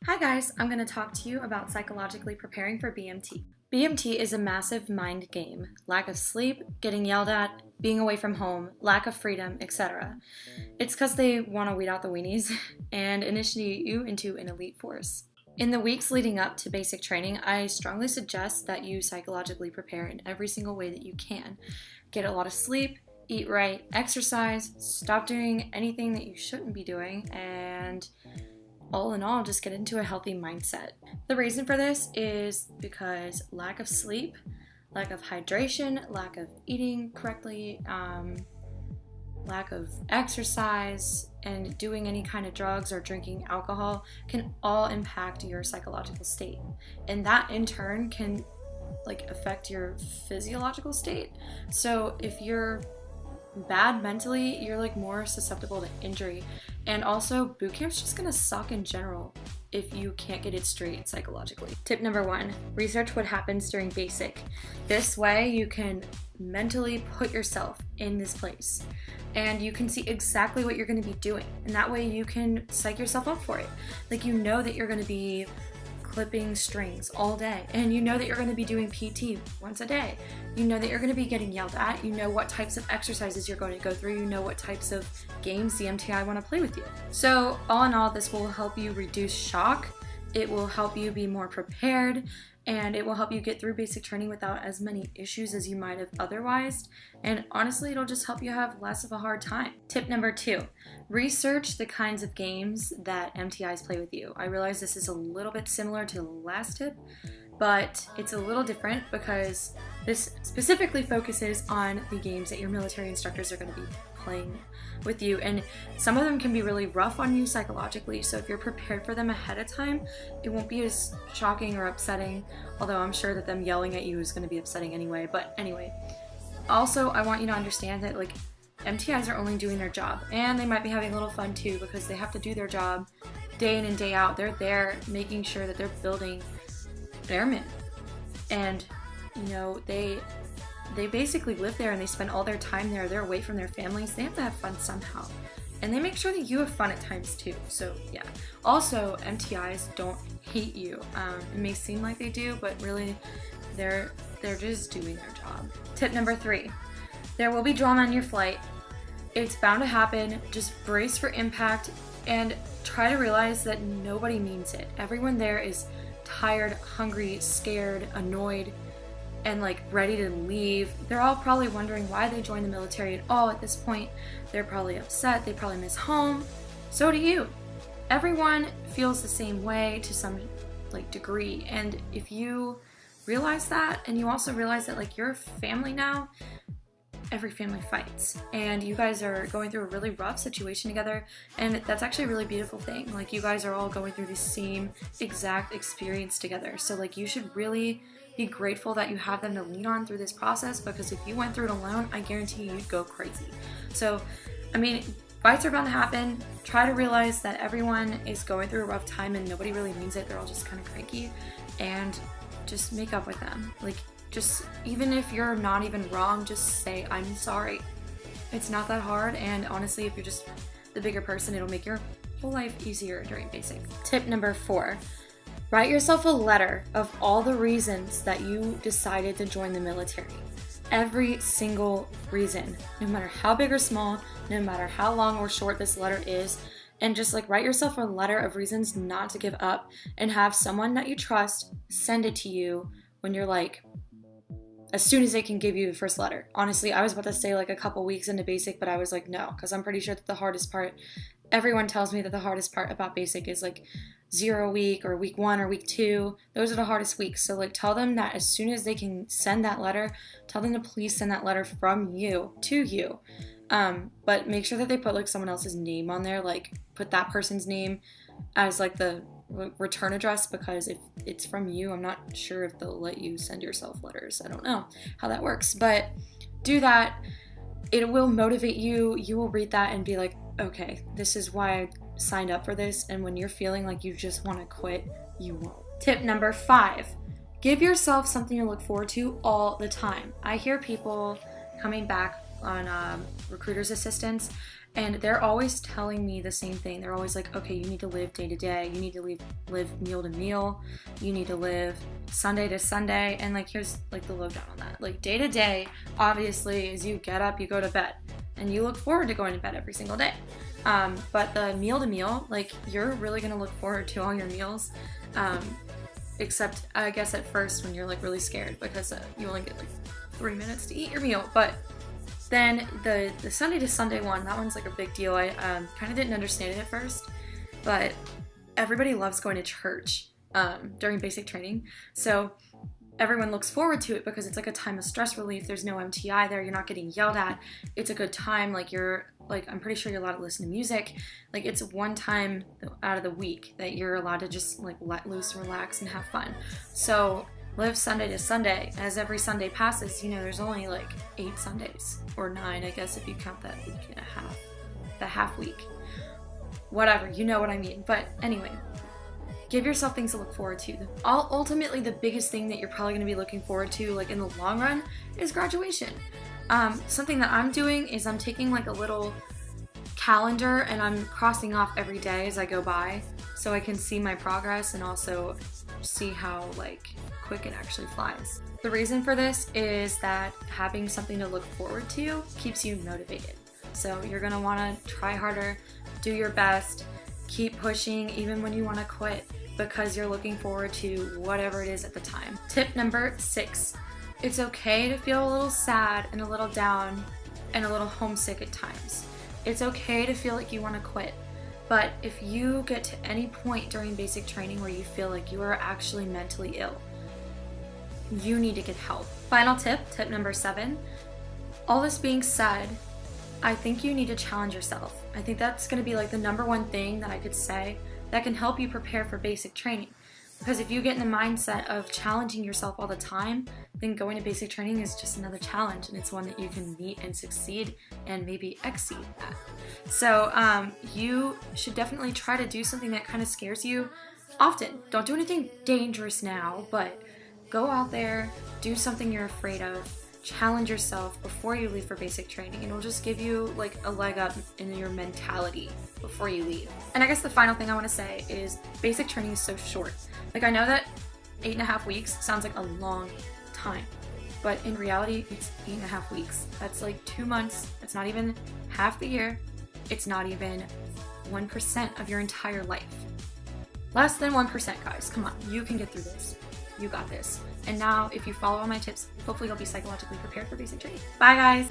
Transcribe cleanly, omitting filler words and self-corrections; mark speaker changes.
Speaker 1: Hi guys, I'm going to talk to you about psychologically preparing for BMT. BMT is a massive mind game. Lack of sleep, getting yelled at, being away from home, lack of freedom, etc. It's because they want to weed out the weenies and initiate you into an elite force. In the weeks leading up to basic training, I strongly suggest that you psychologically prepare in every single way that you can. Get a lot of sleep, eat right, exercise, stop doing anything that you shouldn't be doing, and all in all, just get into a healthy mindset. The reason for this is because lack of sleep, lack of hydration, lack of eating correctly, lack of exercise, and doing any kind of drugs or drinking alcohol can all impact your psychological state. And that in turn can affect your physiological state. So if you're bad mentally, you're more susceptible to injury. And also, boot camp's just gonna suck in general if you can't get it straight psychologically. Tip number 1, research what happens during basic. This way you can mentally put yourself in this place and you can see exactly what you're gonna be doing. And that way you can psych yourself up for it. You know that you're gonna be clipping strings all day, and you know that you're going to be doing PT once a day. You know that you're going to be getting yelled at. You know what types of exercises you're going to go through. You know what types of games the MTI want to play with you. So all in all, this will help you reduce shock. It will help you be more prepared, and it will help you get through basic training without as many issues as you might have otherwise. And honestly, it'll just help you have less of a hard time. Tip number 2, research the kinds of games that MTIs play with you. I realize this is a little bit similar to the last tip, but it's a little different because this specifically focuses on the games that your military instructors are going to be playing with you, and some of them can be really rough on you psychologically. So if you're prepared for them ahead of time, it won't be as shocking or upsetting, although I'm sure that them yelling at you is going to be upsetting anyway. But anyway, also I want you to understand that MTIs are only doing their job, and they might be having a little fun too because they have to do their job day in and day out. They're there making sure that they're building airmen, and they basically live there and they spend all their time there. They're away from their families. They have to have fun somehow. And they make sure that you have fun at times too. So yeah. Also, MTIs don't hate you. It may seem like they do, but really they're just doing their job. Tip number 3, there will be drama on your flight. It's bound to happen. Just brace for impact and try to realize that nobody means it. Everyone there is tired, hungry, scared, annoyed, and ready to leave. They're all probably wondering why they joined the military at all at this point. They're probably upset. They probably miss home. So do you. Everyone feels the same way to some degree. And if you realize that, and you also realize that you're a family now, every family fights, and you guys are going through a really rough situation together, and that's actually a really beautiful thing. You guys are all going through the same exact experience together. So you should really be grateful that you have them to lean on through this process, because if you went through it alone, I guarantee you'd go crazy. So, fights are bound to happen. Try to realize that everyone is going through a rough time and nobody really means it. They're all just kind of cranky, and just make up with them. Just even if you're not even wrong, just say, I'm sorry. It's not that hard, and honestly, if you're just the bigger person, it'll make your whole life easier during basic. Tip number 4, write yourself a letter of all the reasons that you decided to join the military. Every single reason, no matter how big or small, no matter how long or short this letter is, and just write yourself a letter of reasons not to give up, and have someone that you trust send it to you when you're as soon as they can give you the first letter. Honestly, I was about to say a couple weeks into basic, but I was no, because I'm pretty sure that the hardest part, everyone tells me that the hardest part about basic is 0 week or week 1 or week 2. Those are the hardest weeks. So tell them that as soon as they can send that letter, tell them to please send that letter from you to you. But make sure that they put someone else's name on there, put that person's name as the return address, because if it's from you, I'm not sure if they'll let you send yourself letters. I don't know how that works, but do that. It will motivate you. You will read that and be okay, this is why I signed up for this. And when you're feeling you just want to quit, you won't. Tip number 5, give yourself something to look forward to all the time. I hear people coming back on recruiter's assistance And they're always telling me the same thing. They're always like, okay, you need to live day to day. You need to live meal to meal. You need to live Sunday to Sunday. And like, here's like the lowdown on that. Like day to day, obviously, is you get up, you go to bed, and you look forward to going to bed every single day. But the meal to meal, like you're really gonna look forward to all your meals. Except I guess at first when you're like really scared because you only get like 3 minutes to eat your meal. But then the Sunday to Sunday one, that one's like a big deal. I kind of didn't understand it at first, but everybody loves going to church during basic training. So everyone looks forward to it because it's like a time of stress relief. There's no MTI there. You're not getting yelled at. It's a good time. Like I'm pretty sure you're allowed to listen to music. Like it's one time out of the week that you're allowed to just like let loose, relax, and have fun. So live Sunday to Sunday. As every Sunday passes, there's only like 8 Sundays or 9, I guess, if you count that week and a half, the half week. Whatever, you know what I mean. But anyway, give yourself things to look forward to. Ultimately, the biggest thing that you're probably going to be looking forward to, like in the long run, is graduation. Something that I'm doing is I'm taking like a little calendar and I'm crossing off every day as I go by so I can see my progress and also see how like quick it actually flies. The reason for this is that having something to look forward to keeps you motivated. So you're going to want to try harder, do your best, keep pushing even when you want to quit because you're looking forward to whatever it is at the time. Tip number 6. It's okay to feel a little sad and a little down and a little homesick at times. It's okay to feel like you want to quit. But if you get to any point during basic training where you feel like you are actually mentally ill, you need to get help. Final tip number 7. All this being said, I think you need to challenge yourself. I think that's going to be like the number one thing that I could say that can help you prepare for basic training. Because if you get in the mindset of challenging yourself all the time, then going to basic training is just another challenge, and it's one that you can meet and succeed and maybe exceed at. So you should definitely try to do something that kind of scares you often. Don't do anything dangerous now, but go out there, do something you're afraid of, challenge yourself before you leave for basic training, and it'll just give you like a leg up in your mentality before you leave. And I guess the final thing I want to say is basic training is so short. Like I know that 8.5 weeks sounds like a long time, but in reality it's 8.5 weeks. That's like 2 months. It's not even half the year. It's not even 1% of your entire life. Less than 1%, guys. Come on, you can get through this. You got this. And now if you follow all my tips, hopefully you'll be psychologically prepared for basic training. Bye guys!